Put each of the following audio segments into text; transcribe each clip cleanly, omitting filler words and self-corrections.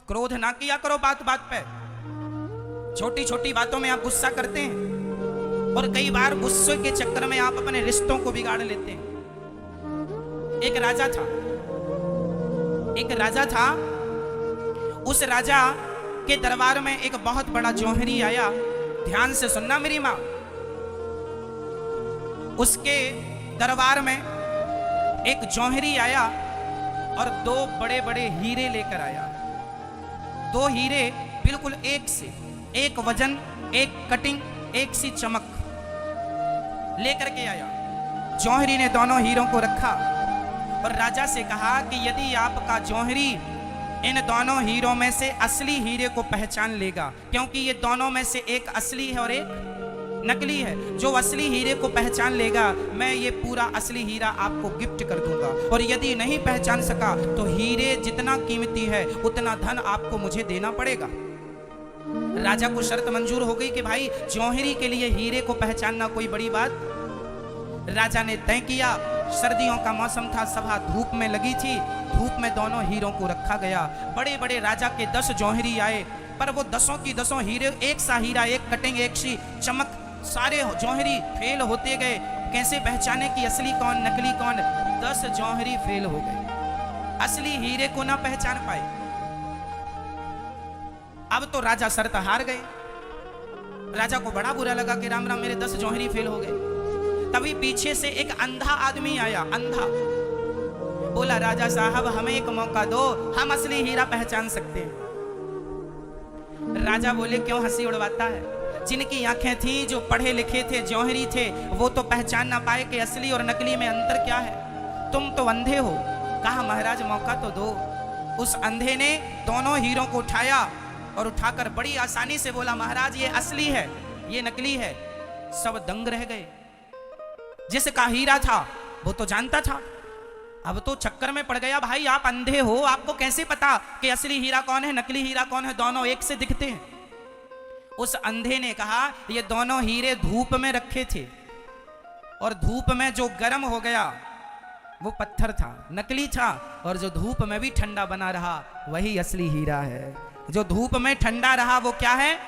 क्रोध ना किया करो बात बात पे। छोटी छोटी बातों में आप गुस्सा करते हैं और कई बार गुस्से के चक्कर में आप अपने रिश्तों को बिगाड़ लेते हैं। एक राजा था, उस राजा के दरबार में एक बहुत बड़ा जौहरी आया। ध्यान से सुनना मेरी मां। उसके दरबार में एक जौहरी आया और दो बड़े बड़े हीरे लेकर आया। दो हीरे बिल्कुल एक से एक वजन, एक कटिंग, एक सी चमक लेकर के आया। जौहरी ने दोनों हीरों को रखा और राजा से कहा कि यदि आपका जौहरी इन दोनों हीरों में से असली हीरे को पहचान लेगा, क्योंकि ये दोनों में से एक असली है और एक नकली है, जो असली हीरे को पहचान लेगा मैं ये पूरा असली हीरा आपको गिफ्ट कर दूंगा, और यदि नहीं पहचान सका तो हीरे जितना कीमती है उतना धन आपको मुझे देना पड़ेगा। राजा को शर्त मंजूर हो गई कि भाई जौहरी के लिए हीरे को पहचानना कोई बड़ी बात। राजा ने तय किया। सर्दियों का मौसम था, सभा धूप में लगी थी। धूप में दोनों हीरों को रखा गया। बड़े बड़े राजा के 10 जौहरी आए, पर वो 10 की 10 हीरे, एक सा हीरा, एक कटिंग, एक सी चमक, सारे जौहरी फेल होते गए। कैसे पहचाने कि असली कौन नकली कौन? 10 जौहरी फेल हो गए, असली हीरे को ना पहचान पाए। अब तो राजा शर्त हार गए। राजा को बड़ा बुरा लगा कि राम राम मेरे 10 जौहरी फेल हो गए। तभी पीछे से एक अंधा आदमी आया। अंधा बोला, राजा साहब हमें एक मौका दो, हम असली हीरा पहचान सकते हैं। राजा बोले, क्यों हंसी उड़वाता है? जिनकी आंखें थी, जो पढ़े लिखे थे, जौहरी थे, वो तो पहचान ना पाए कि असली और नकली में अंतर क्या है। तुम तो अंधे हो। कहा, महाराज मौका तो दो। उस अंधे ने दोनों हीरों को उठाया और उठाकर बड़ी आसानी से बोला, महाराज ये असली है, ये नकली है। सब दंग रह गए। जिसका हीरा था वो तो जानता था, अब तो चक्कर में पड़ गया। भाई आप अंधे हो, आपको कैसे पता कि असली हीरा कौन है, नकली हीरा कौन है? दोनों एक से दिखते हैं। उस अंधे ने कहा, ये दोनों हीरे धूप में रखे थे और धूप में जो गर्म हो गया वो पत्थर था, नकली था, और जो धूप में भी ठंडा बना रहा वही असली हीरा है। जो धूप में ठंडा रहा वो क्या है?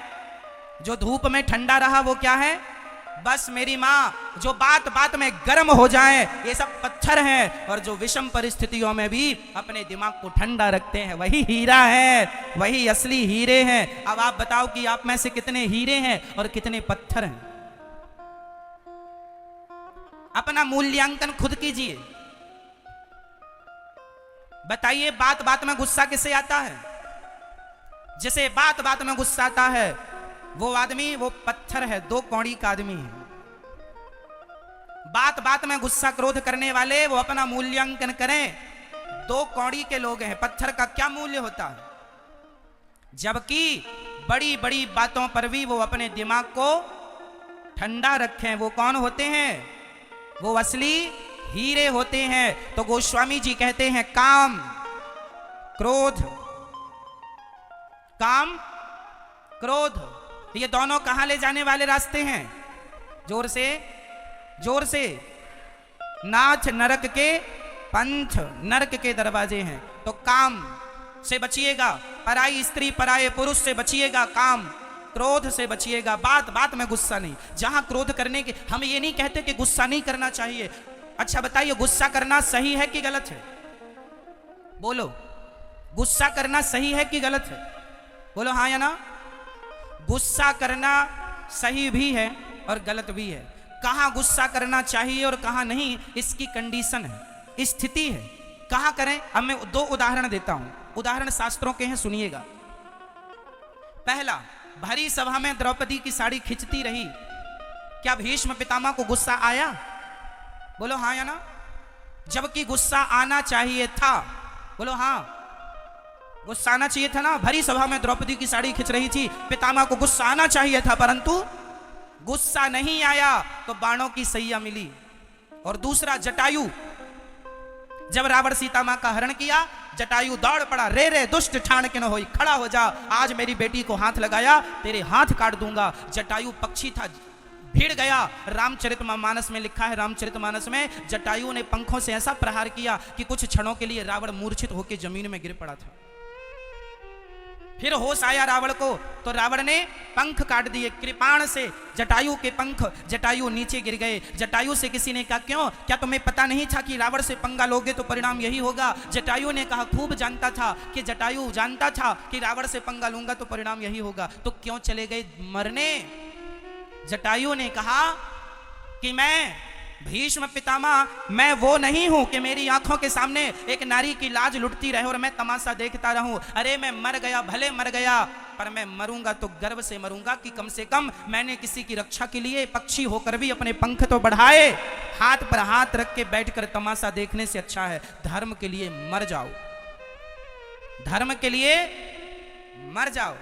जो धूप में ठंडा रहा वो क्या है? बस मेरी माँ, जो बात बात में गर्म हो जाए ये सब पत्थर हैं, और जो विषम परिस्थितियों में भी अपने दिमाग को ठंडा रखते हैं वही हीरा है, वही असली हीरे हैं। अब आप बताओ कि आप में से कितने हीरे हैं और कितने पत्थर हैं? अपना मूल्यांकन खुद कीजिए। बताइए, बात बात में गुस्सा किससे आता है? जिसे बात बात में गुस्सा आता है वो आदमी, वो पत्थर है, 2 कौड़ी का आदमी है। बात बात में गुस्सा क्रोध करने वाले वो अपना मूल्यांकन करें, 2 कौड़ी के लोग हैं। पत्थर का क्या मूल्य होता है? जबकि बड़ी बड़ी बातों पर भी वो अपने दिमाग को ठंडा रखें, वो कौन होते हैं? वो असली हीरे होते हैं। तो गोस्वामी जी कहते हैं, काम क्रोध, काम क्रोध, ये दोनों कहां ले जाने वाले रास्ते हैं? जोर से, जोर से। नाथ नरक के पंथ, नरक के दरवाजे हैं। तो काम से बचिएगा, पराई स्त्री पराये पुरुष से बचिएगा, काम क्रोध से बचिएगा। बात बात में गुस्सा नहीं। जहां क्रोध करने के, हम ये नहीं कहते कि गुस्सा नहीं करना चाहिए। अच्छा बताइए, गुस्सा करना सही है कि गलत है? बोलो, गुस्सा करना सही है कि गलत है? बोलो हाँ या ना। गुस्सा करना सही भी है और गलत भी है। कहां गुस्सा करना चाहिए और कहां नहीं, इसकी कंडीशन है, स्थिति है, कहां करें। अब मैं 2 उदाहरण देता हूं। उदाहरण शास्त्रों के हैं, सुनिएगा। पहला, भरी सभा में द्रौपदी की साड़ी खिंचती रही, क्या भीष्म पितामह को गुस्सा आया? बोलो हाँ या ना। जबकि गुस्सा आना चाहिए था। बोलो हाँ, गुस्सा आना चाहिए था ना। भरी सभा में द्रौपदी की साड़ी खिंच रही थी, पितामह को गुस्सा आना चाहिए था, परंतु गुस्सा नहीं आया तो बाणों की सैया मिली। और दूसरा, जटायु, जब रावण सीता मां का हरण किया, जटायु दौड़ पड़ा, रे रे दुष्ट ठान के न होई, खड़ा हो जा, आज मेरी बेटी को हाथ लगाया तेरे हाथ काट दूंगा। जटायु पक्षी था, भिड़ गया। रामचरितमानस में लिखा है, रामचरितमानस में जटायु ने पंखों से ऐसा प्रहार किया कि कुछ क्षणों के लिए रावण मूर्छित होकर जमीन में गिर पड़ा था। फिर होश आया रावण को, तो रावण ने पंख काट दिए कृपाण से, जटायु के पंख, जटायु नीचे गिर गए। जटायु से किसी ने कहा क्यों, क्या तुम्हें पता नहीं था कि रावण से पंगा लोगे तो परिणाम यही होगा? जटायु ने कहा खूब जानता था कि जटायु जानता था कि रावण से पंगा लूंगा तो परिणाम यही होगा, तो क्यों चले गए मरने? जटायु ने कहा कि मैं भीष्म पितामह, मैं वो नहीं हूं कि मेरी आंखों के सामने एक नारी की लाज लुटती रहे और मैं तमाशा देखता रहूं। अरे मैं मर गया, भले मर गया, पर मैं मरूंगा तो गर्व से मरूंगा कि कम से कम मैंने किसी की रक्षा के लिए पक्षी होकर भी अपने पंख तो बढ़ाए। हाथ पर हाथ रख के बैठकर तमाशा देखने से अच्छा है धर्म के लिए मर जाओ, धर्म के लिए मर जाओ।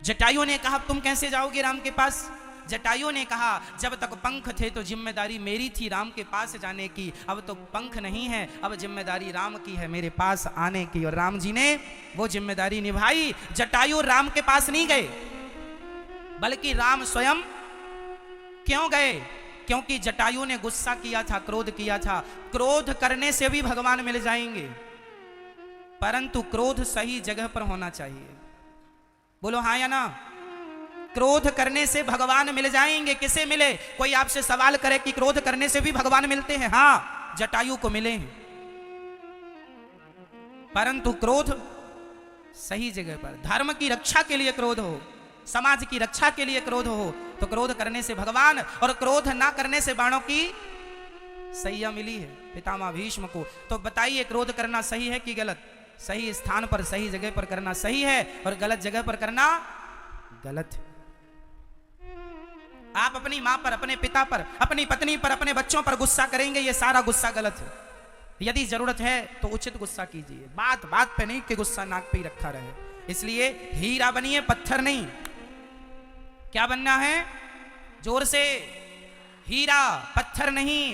जटायु ने कहा तुम कैसे जाओगे राम के पास? जटायु ने कहा जब तक पंख थे तो जिम्मेदारी मेरी थी राम के पास जाने की, अब तो पंख नहीं है, अब जिम्मेदारी राम की है मेरे पास आने की। और राम जी ने वो जिम्मेदारी निभाई। जटायु राम के पास नहीं गए, बल्कि राम स्वयं क्यों गए? क्योंकि जटायु ने गुस्सा किया था, क्रोध किया था। क्रोध करने से भी भगवान मिल जाएंगे, परंतु क्रोध सही जगह पर होना चाहिए। बोलो हाँ या ना? क्रोध करने से भगवान मिल जाएंगे। किसे मिले? कोई आपसे सवाल करे कि क्रोध करने से भी भगवान मिलते हैं? हाँ, जटायु को मिले हैं, परंतु क्रोध सही जगह पर, धर्म की रक्षा के लिए क्रोध हो, समाज की रक्षा के लिए क्रोध हो, तो क्रोध करने से भगवान, और क्रोध ना करने से बाणों की सैया मिली है पितामह भीष्म को। तो बताइए क्रोध करना सही है कि गलत? सही स्थान पर सही जगह पर करना सही है, और गलत जगह पर करना गलत है। आप अपनी मां पर, अपने पिता पर, अपनी पत्नी पर, अपने बच्चों पर गुस्सा करेंगे, ये सारा गुस्सा गलत है। यदि जरूरत है तो उचित गुस्सा कीजिए, बात बात पे नहीं कि गुस्सा नाक पे ही रखा रहे। इसलिए हीरा बनिए, पत्थर नहीं। क्या बनना है? जोर से, हीरा पत्थर नहीं।